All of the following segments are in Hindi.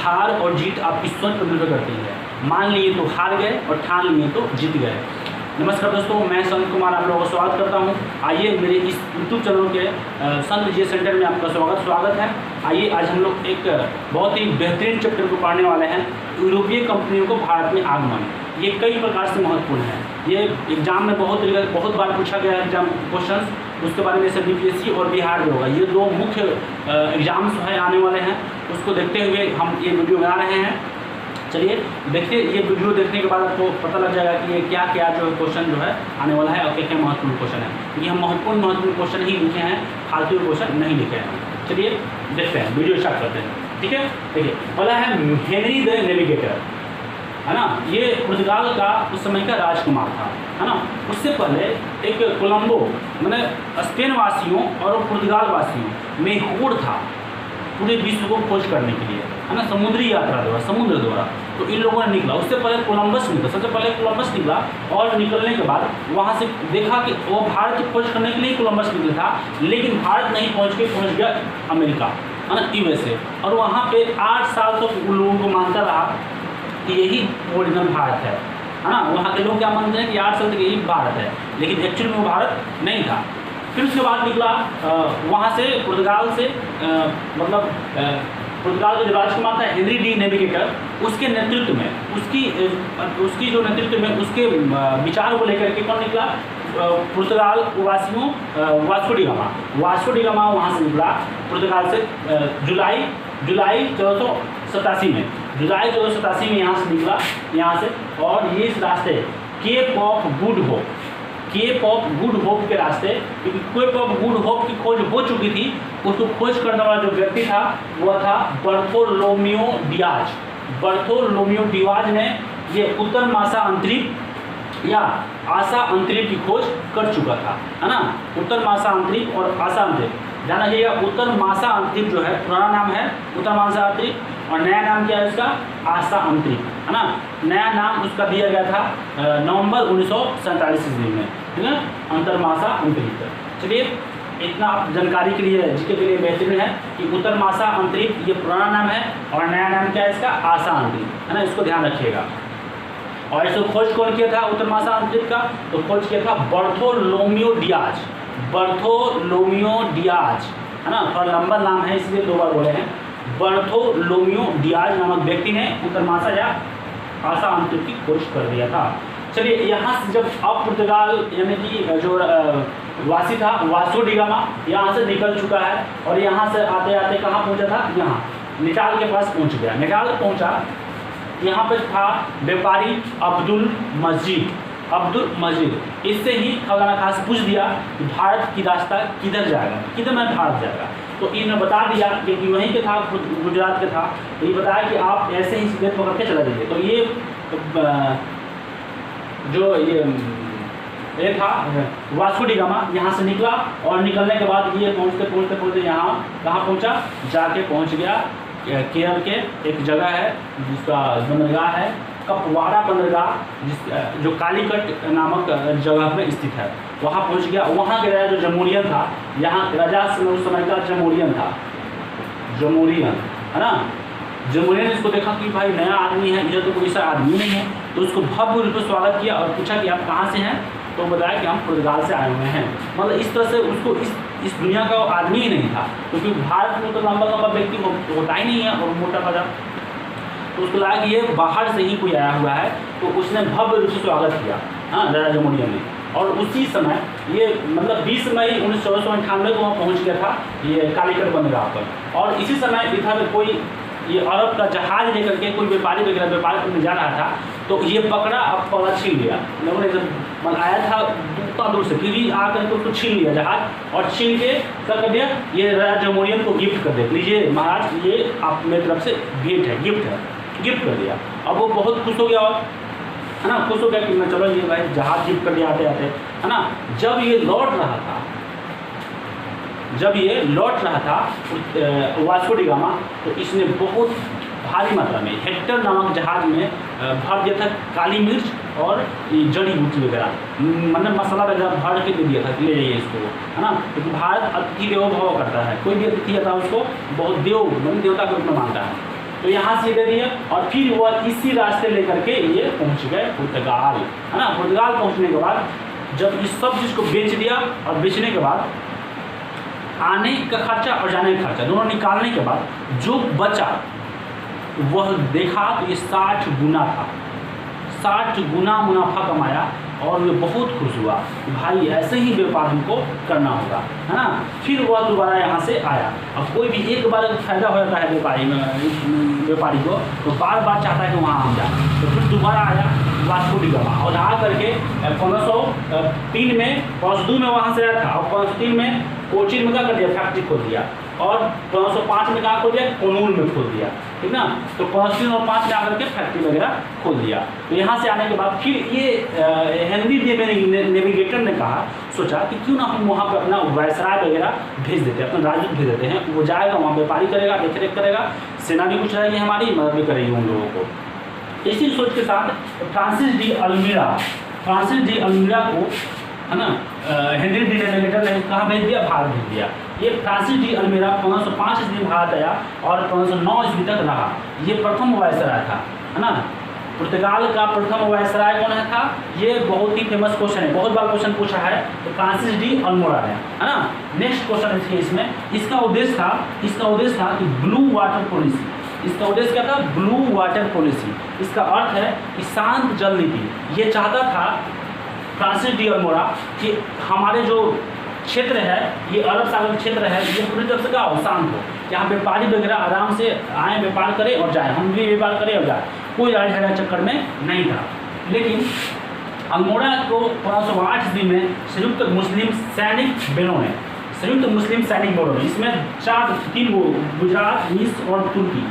हार और जीत आपकी सोच पर निर्भर करती है। मान लिए तो हार गए और ठान लिए तो जीत गए। नमस्कार दोस्तों, मैं संत कुमार आप लोगों का स्वागत करता हूं। आइए मेरे इस यूट्यूब चैनल के संत विजय सेंटर में आपका स्वागत है। आइए आज हम लोग एक बहुत ही बेहतरीन चैप्टर को पढ़ने वाले हैं, यूरोपीय कंपनियों को भारत में आगमन। ये कई प्रकार से महत्वपूर्ण है। ये एग्जाम में बहुत बार पूछा गया एग्जाम क्वेश्चन, उसके बारे में से बीपीएससी और बिहार में होगा। ये दो मुख्य एग्जाम्स है आने वाले हैं, उसको देखते हुए हम ये वीडियो बना रहे हैं। चलिए देखिए, ये वीडियो देखने के बाद आपको पता लग जाएगा कि ये क्या क्या जो क्वेश्चन जो है आने वाला है और क्या क्या महत्वपूर्ण क्वेश्चन है। क्योंकि हम महत्वपूर्ण क्वेश्चन ही लिखे हैं, फालतू क्वेश्चन नहीं लिखे हैं। चलिए देखते हैं, वीडियो स्टार्ट करते हैं। ठीक है, देखिए पहला है हेनरी द नेविगेटर, है ना। ये पुर्तगाल का उस समय का राजकुमार था, है ना। उससे पहले एक कोलंबो मैंने स्पेन वासियों और पुर्तगाल वासियों में होड़ था पूरे विश्व को खोज करने के लिए, है ना, समुद्री यात्रा द्वारा, समुद्र द्वारा। तो इन लोगों ने निकला। उससे पहले कोलंबस निकला, सबसे पहले कोलंबस निकला और निकलने के बाद वहाँ से देखा कि वो भारत की खोज करने के लिए कोलंबस निकला था, लेकिन भारत नहीं पहुँच गया अमेरिका, है ना, यूएसए। और वहाँ पे 8 साल तक उन लोगों को मानता रहा कि यही ओरिजिनल भारत है ना। वहाँ के लोग क्या मानते हैं कि 8 साल तक यही भारत है, लेकिन एक्चुअली में वो भारत नहीं था। फिर उसके बाद निकला वहाँ से पुर्तगाल से पुर्तगाल का जो राजकुमार था हेनरी डी नेविगेटर, उसके नेतृत्व में उसकी जो नेतृत्व में उसके विचार को लेकर के कौन निकला, पुर्तगाल वासियों वास्को डी गामा वहाँ से निकला पुर्तगाल से जुलाई 1487 में यहाँ से निकला, यहाँ से। और ये इस रास्ते केप ऑफ गुड होप के रास्ते, क्योंकि केप ऑफ गुड होप की खोज हो चुकी थी, उसको खोज करने वाला जो व्यक्ति था वह था बर्थोलोमियो डियाज ने ये उत्तर मासा अंतरिक्ष या आशा अंतरिक्ष की खोज कर चुका था, है ना। उत्तर मासा अंतरिक्ष और आशा अंतरिक्ष जाना चाहिए। उत्तर मासा अंतरिक्ष जो है पुराना नाम है उत्तर मासा अंतरिक्ष, और नया नाम क्या है इसका, आशा अंतरिक्ष, है ना। नया नाम उसका दिया गया था नवंबर 1947 ईस्वी में, ठीक है, अंतरमासा अंतरिक्ष। चलिए इतना आप जानकारी के लिए जीके के लिए बेहतरीन है कि उत्तर मासा अंतरिक्ष ये पुराना नाम है और नया नाम क्या है इसका, आशा अंतरिक्ष, है ना। इसको ध्यान रखिएगा। और इसको खोज कौन किया था उत्तर मासा अंतरिक्ष का, तो खोज किया था बर्थोलोमियो डियाज, है ना। थोड़ा लंबा नाम है इसलिए 2 बार बोले हैं। बर्थोलोमियो डियाज नामक व्यक्ति ने उत्तर मासा या आशा अंतरिक्ष की खोज कर दिया था। चलिए यहाँ से जब अब पुर्तगाल यानी कि जो वासी था वास्को डी गामा यहाँ से निकल चुका है, और यहाँ से आते आते कहाँ पहुँचा था, यहाँ नेटाल के पास पहुँच गया। नेटाल पहुँचा, यहाँ पे था व्यापारी अब्दुल मजीद। इससे ही खजाना खास पूछ दिया कि भारत की रास्ता किधर जाएगा, किधर में भारत जाएगा। तो इन्होंने बता दिया क्योंकि वहीं के था, गुजरात के था, तो ये बताया कि आप ऐसे ही सीधे पकड़ के चला जाइए। तो ये था वास्को डी गामा, यहाँ से निकला और निकलने के बाद ये पहुँचते यहाँ कहाँ पहुँचा, जाके पहुँच गया केरल के एक जगह है जिसका बंदरगाह है कपवाड़ा बंदरगाह, जो कालीकट नामक जगह में स्थित है। वहाँ पहुँच गया। वहाँ के राजा जो जमोरियन था, यहाँ राजा उस समय का जमोरियन था, है ना। जमोरियन इसको देखा कि भाई नया आदमी है, इधर तो कोई ऐसा आदमी नहीं है, तो उसको भव्य रूप से स्वागत किया और पूछा कि आप कहाँ से हैं, तो बताया कि हम पुर्तगाल से आए हुए हैं। मतलब इस तरह से उसको इस दुनिया का आदमी ही नहीं था, क्योंकि भारत में तो लंबा व्यक्ति होता ही नहीं है और मोटा ताजा, तो उसको लगा कि ये बाहर से ही कोई आया हुआ है, तो उसने भव्य रूप से स्वागत किया, हाँ, राजा जमोरियन ने। और उसी समय ये मतलब 20 मई 1498 को वहाँ पहुँच गया था ये कालीकट बंदरगाह पर। और इसी समय इधर कोई ये अरब का जहाज लेकर के कोई व्यापारी वगैरह व्यापार करने जा रहा था, तो ये पकड़ा, अब पौधा छीन लिया। लोगों ने जब आया था उतना दूर से, फिर आकर के उसको छीन लिया जहाज, और छीन के क्या कर दिया, ये राजा जमोरियन को गिफ्ट कर दिया, लीजिए महाराज ये आप मेरी तरफ से भेंट है, गिफ्ट कर दिया। अब वो बहुत खुश हो गया, और है ना, खुश हो गया कि मैं चलो ये भाई जहाज गिफ्ट कर दिया आते आते, है ना। जब ये लौट रहा था वास्को डी गामा, तो इसने बहुत भारी मात्रा में हेक्टर नामक जहाज में भर दिया था काली मिर्च और जड़ी बूटी वगैरह, मतलब मसाला वगैरह भर के दे दिया था कि ले जाइए इसको, है ना। क्योंकि भारत अतिथि देवो भव करता है, कोई भी अतिथि आता है उसको बहुत देवता के रूप में मानता है। तो यहाँ से दे दिया और फिर वह इसी रास्ते लेकर के ये पहुँच गए पुर्तगाल, है ना। पुर्तगाल पहुँचने के बाद जब इस सब चीज़ को बेच दिया और बेचने के बाद आने का खर्चा और जाने का खर्चा दोनों निकालने के बाद जो बचा वह देखा तो ये 60 गुना था, 60 गुना मुनाफा कमाया और वे बहुत खुश हुआ कि भाई ऐसे ही व्यापार हमको करना होगा, है ना। फिर वह दोबारा यहाँ से आया। अब कोई भी एक बार फायदा हो जाता है व्यापारी को तो बार बार चाहता है कि वहाँ हम जाए, तो फिर दोबारा आया वास्को डी गामा और आ करके 1503 में 1502 में वहाँ से आया था और 1503 में कोचीन में क्या कर दिया, फैक्ट्री खोल दिया और 1505 में कहाँ खोल दिया, कोनूर में खोल दिया, ठीक ना। तो 1503 और 5 में आकर के फैक्ट्री वगैरह खोल दिया। तो यहाँ से आने के बाद फिर ये हेनरी नेविगेटर ने कहा, सोचा कि क्यों ना हम वहाँ पर अपना वायसराय वगैरह भेज देते हैं, अपना राजदूत भेज देते हैं, वो जाएगा वहाँ व्यापारी करेगा, देख रेख करेगा, सेना भी कुछ रहेगी हमारी, मदद भी करेगी उन लोगों को। इसी सोच के साथ फ्रांसिस डी अल्मीरा को, है ना, हेनरी डी नेविगेटर ने कहाँ भेज दिया, भारत भेज दिया। ये फ्रांसिस डी अल्मीरा 1505 ईस्वी में भारत आया और 1509 ईस्वी तक रहा। ये प्रथम वायसराय था, है ना। पुर्तगाल का प्रथम वायसराय कौन था, ये बहुत ही फेमस क्वेश्चन है, बहुत बार क्वेश्चन पूछा है, तो फ्रांसिस डी अल्मोड़ा है ना। नेक्स्ट क्वेश्चन है इसमें, इसका उद्देश्य था कि ब्लू वाटर पॉलिसी। इसका उद्देश्य क्या था, ब्लू वाटर पॉलिसी। इसका अर्थ है कि शांत जल नीति। ये चाहता था फ्रांसिस डी अल्मोड़ा कि हमारे जो क्षेत्र है, ये अरब सागर क्षेत्र है, ये पूरी तरह से क्या हो, शांत हो, यहाँ व्यापारी वगैरह आराम से आए, व्यापार करें और जाए, हम भी व्यापार करें और जाए, कोई लड़ाई झगड़ा चक्कर में नहीं था। लेकिन अल्मोड़ा को 1508 ईस्वी में संयुक्त मुस्लिम सैनिक बलों ने, इसमें 3 गुजरात, मिस्र और तुर्की,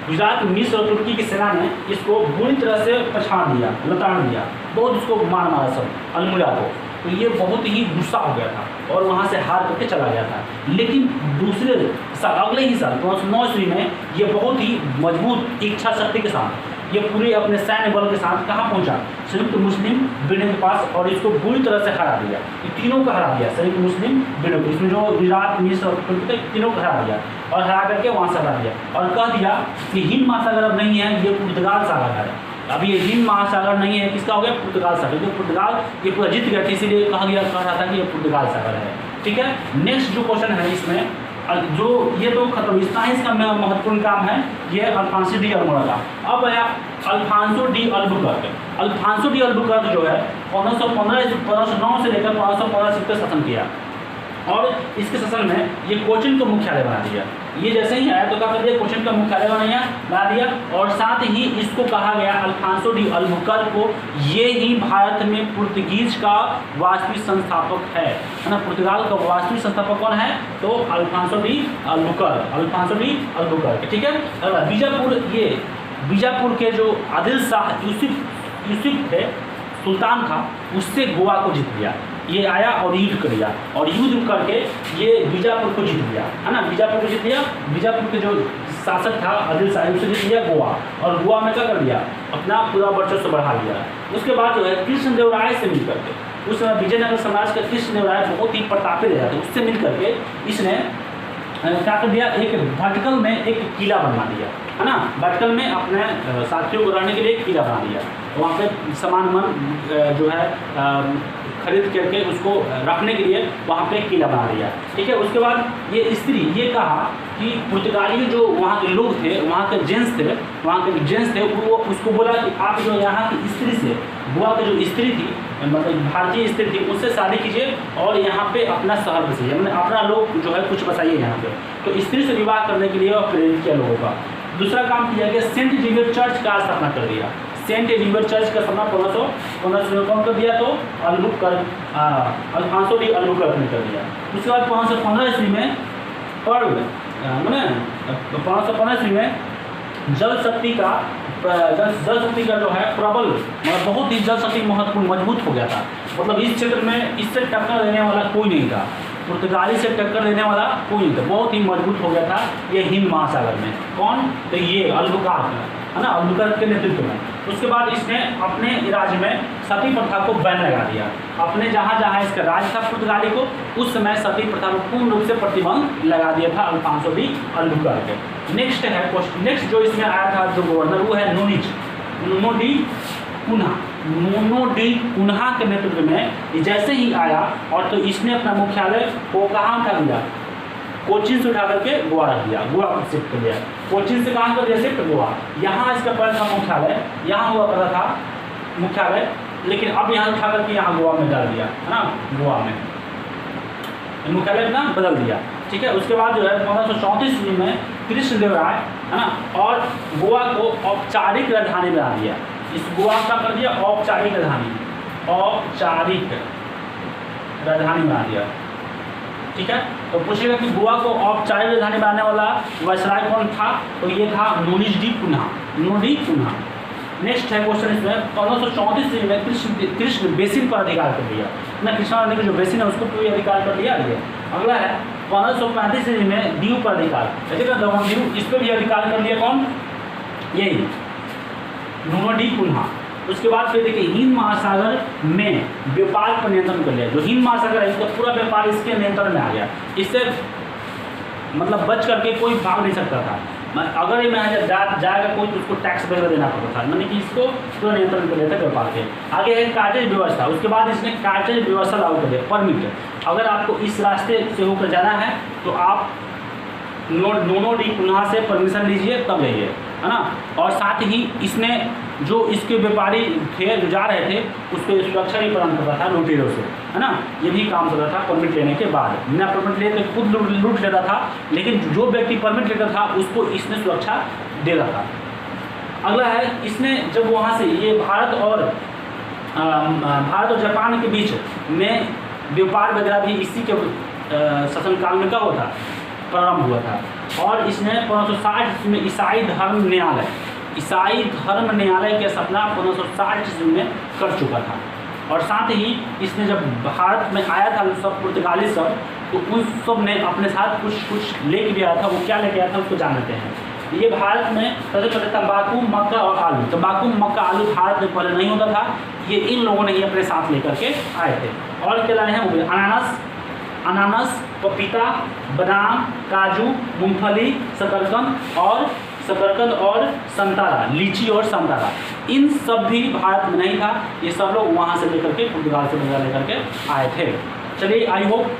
गुजरात, मिस्र और तुर्की की सेना ने इसको बुरी तरह से पछाड़ दिया, लताड़ दिया, बहुत उसको मारा सब अल्मोड़ा को। तो ये बहुत ही गुस्सा हो गया था और वहाँ से हार करके चला गया था। लेकिन दूसरे साल, अगले ही साल 1509 ईस्वी में ये बहुत ही मजबूत इच्छा शक्ति के साथ ये पूरे अपने सैन्य बल के साथ कहाँ पहुँचा, संयुक्त मुस्लिम बलों के पास, और इसको बुरी तरह से हरा दिया। ये तीनों को हरा दिया, संयुक्त मुस्लिम बलों को, इसमें जो गुजरात, मिस्र और तुर्की थे, तीनों को हरा दिया और हरा करके वहाँ से हरा दिया और कह दिया कि हिंद महासागर अब नहीं है, ये पुर्तगाल सागर है। अब ये हिंद महासागर नहीं है, किसका हो गया, पुर्तगाल सागर। जो पुर्तगाल ये पूरा जीत गया था, इसीलिए कह रहा था कि ये पुर्तगाल सागर है, ठीक है। नेक्स्ट जो क्वेश्चन है इसमें, जो ये तो खत्म, इतना ही इसका महत्वपूर्ण काम है, ये अल्फांसो डी अल्मोड़ा का। अब आया Alfonso de Albuquerque. Alfonso de Albuquerque जो है 1509 से लेकर 1515 ईस्वी तक शासन किया और इसके शासन में ये कोचिन का मुख्यालय बना दिया। ये जैसे ही आया तो क्या कर दिया, कोचिन का मुख्यालय बना दिया और साथ ही इसको कहा गया अल्फांसो डी अल्बुकर्क को, ये ही भारत में पुर्तगीज का वास्तविक संस्थापक है ना। पुर्तगाल का वास्तविक संस्थापक कौन है, तो अल्फांसो डी अल्बुकर्क, ठीक है। बीजापुर के जो आदिल शाह यूसुफ थे, सुल्तान था, उससे गोवा को जीत लिया। ये आया और युद्ध कर लिया और युद्ध करके ये बीजापुर को जीत लिया, है ना। बीजापुर को जीत लिया, बीजापुर के जो शासक था आदिल शाह उससे जीत लिया गोवा, और गोवा में क्या कर दिया, अपना पूरा वर्चस्व बढ़ा लिया। उसके बाद जो है कृष्णदेवराय से मिल करके, उस समय विजयनगर समाज का कृष्णदेवराय बहुत ही प्रतापी रहा था, उससे मिल करके इसने क्या कर दिया, एक भटकल में एक किला बनवा दिया, है ना। भटकल में अपने साथियों को रहने के लिए एक किला बना दिया, वहाँ पे सामान जो है खरीद करके उसको रखने के लिए वहाँ पे एक किला बना दिया, ठीक है। उसके बाद ये कहा कि पुर्तगाली जो वहाँ के लोग थे, वहाँ के जेंट्स थे, वो उसको बोला कि आप जो यहाँ की स्त्री से, गोवा की जो स्त्री थी, मतलब भारतीय स्त्री थी, उससे शादी कीजिए और यहाँ पे अपना शहर बसाइए, मतलब अपना लोग जो है कुछ बसाइए यहाँ पे। तो स्त्री से विवाह करने के लिए और प्रेरित किया लोगों का। दूसरा काम किया गया, सेंट जेवियर चर्च का स्थापना कर दिया। सेंट जेवियर चर्च का स्थापना 1515 कौन कर दिया, तो अल्फांसो डी अल्बुकर्क ने कर दिया। उसके बाद 1515 ईस्वी में 1515 ईस्वी में जल शक्ति का जो है प्रबल, मतलब बहुत ही जल शक्ति महत्वपूर्ण मजबूत हो गया था। मतलब इस क्षेत्र में इससे टक्कर देने वाला कोई नहीं था, पुर्तगाली से टक्कर देने वाला कोई नहीं था, बहुत ही मजबूत हो गया था ये हिंद महासागर में। कौन, तो ये अल्बुकर्क है ना, अल्बुकर्क के नेतृत्व में। उसके बाद इसने अपने राज्य में सती प्रथा को बैन लगा दिया। अपने जहाँ जहाँ इसका राज था पुर्तगाली को, उस समय सती प्रथा को पूर्ण रूप से प्रतिबंध लगा दिया था अल्फांसो डी अल्बुकर्क। नेक्स्ट है क्वेश्चन, नेक्स्ट जो इसमें आया था जो गवर्नर वो है नुनो डी कुन्हा के नेतृत्व में जैसे ही आया और तो इसने अपना मुख्यालय को कहाँ उठा दिया, कोचीन से उठा करके गोवा रख दिया, गोवा को शिफ्ट कर दिया। कोचीन से कहाँ कर दिया शिफ्ट, गोवा। यहाँ इसका पहले था मुख्यालय, यहाँ हुआ करता था मुख्यालय, लेकिन अब यहाँ उठा करके यहाँ गोवा में डाल दिया, है ना, गोवा में मुख्यालय अपना बदल दिया। ठीक है, उसके बाद जो है 1534 ईस्वी में कृष्णदेवराय, है ना, और गोवा को औपचारिक राजधानी बना दिया। इस गोवा का कर दिया औपचारिक राजधानी बना दिया। ठीक है, तो पूछेगा कि गोवा को औपचारिक राजधानी बनाने वाला वायसराय कौन था, तो ये था नुनो डी कुन्हा। नेक्स्ट है क्वेश्चन इसमें 1534 ईस्वी में कृष्ण बेसिन पर अधिकार कर लिया ना, कृष्णा नदी का जो बेसिन है उसको पूरी अधिकार कर लिया। अगला है 1535 ईस्वी में दीव पर अधिकार, दीव, इस पर भी अधिकार कर लिया कौन, यही नुनो डी कुन्हा। उसके बाद फिर देखिए हिंद महासागर में व्यापार पर नियंत्रण कर लिया। जो हिंद महासागर है इसका पूरा व्यापार इसके नियंत्रण में आ गया। इससे मतलब बच करके कोई भाग नहीं सकता था। अगर ये मैनेजर जाएगा कोई तो उसको टैक्स वगैरह देना पड़ता था, मैंने कि इसको पूरा नियंत्रण कर लेता व्यापार के। आगे है कार्टेज व्यवस्था। उसके बाद इसने कार्टेज व्यवस्था लागू कर दिया, परमिट। अगर आपको इस रास्ते से होकर जाना है तो आप नुनो डी कुन्हा से परमिशन लीजिए तब जाइए, है ना। और साथ ही इसने जो इसके व्यापारी थे जो जा रहे थे उसको सुरक्षा भी प्रदान करता था लुटेरों से, है ना। ये भी काम करता था परमिट लेने के बाद। बिना परमिट लेते खुद लूट लेता था, लेकिन जो व्यक्ति परमिट लेता था उसको इसने सुरक्षा देता था। अगला है इसने जब वहाँ से ये भारत और जापान के बीच में व्यापार वगैरह भी इसी के शासनकाल में कब होता प्रारंभ हुआ था। और इसने 1560 में ईसाई धर्म न्यायालय की स्थापना 1560 ईस्वी में कर चुका था। और साथ ही इसने जब भारत में आया था सब पुर्तगाली सब, तो उन सब ने अपने साथ कुछ लेके भी आया था। वो क्या लेके आया था उसको जान लेते हैं। ये भारत में सबसे पहले तंबाकू, मक्का और आलू। तंबाकू, मक्का, आलू भारत में पहले नहीं होता था, ये इन लोगों ने ही अपने साथ लेकर के आए थे। और क्या लाए हैं वो अनानास, पपीता, बादाम, काजू, मूंगफली, शकरकंद और संतरा, लीची और संतरा। इन सब भी भारत में नहीं था, ये सब लोग वहाँ से लेकर के पुर्तगाल से लेकर के आए थे। चलिए, आई होप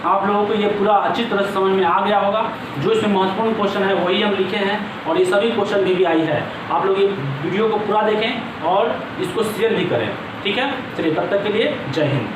आप लोगों को ये पूरा अच्छी तरह से समझ में आ गया होगा। जो इसमें महत्वपूर्ण क्वेश्चन है वही हम लिखे हैं और ये सभी क्वेश्चन भी आई है। आप लोग ये वीडियो को पूरा देखें और इसको शेयर भी करें। ठीक है, चलिए तब तक के लिए जय हिंद।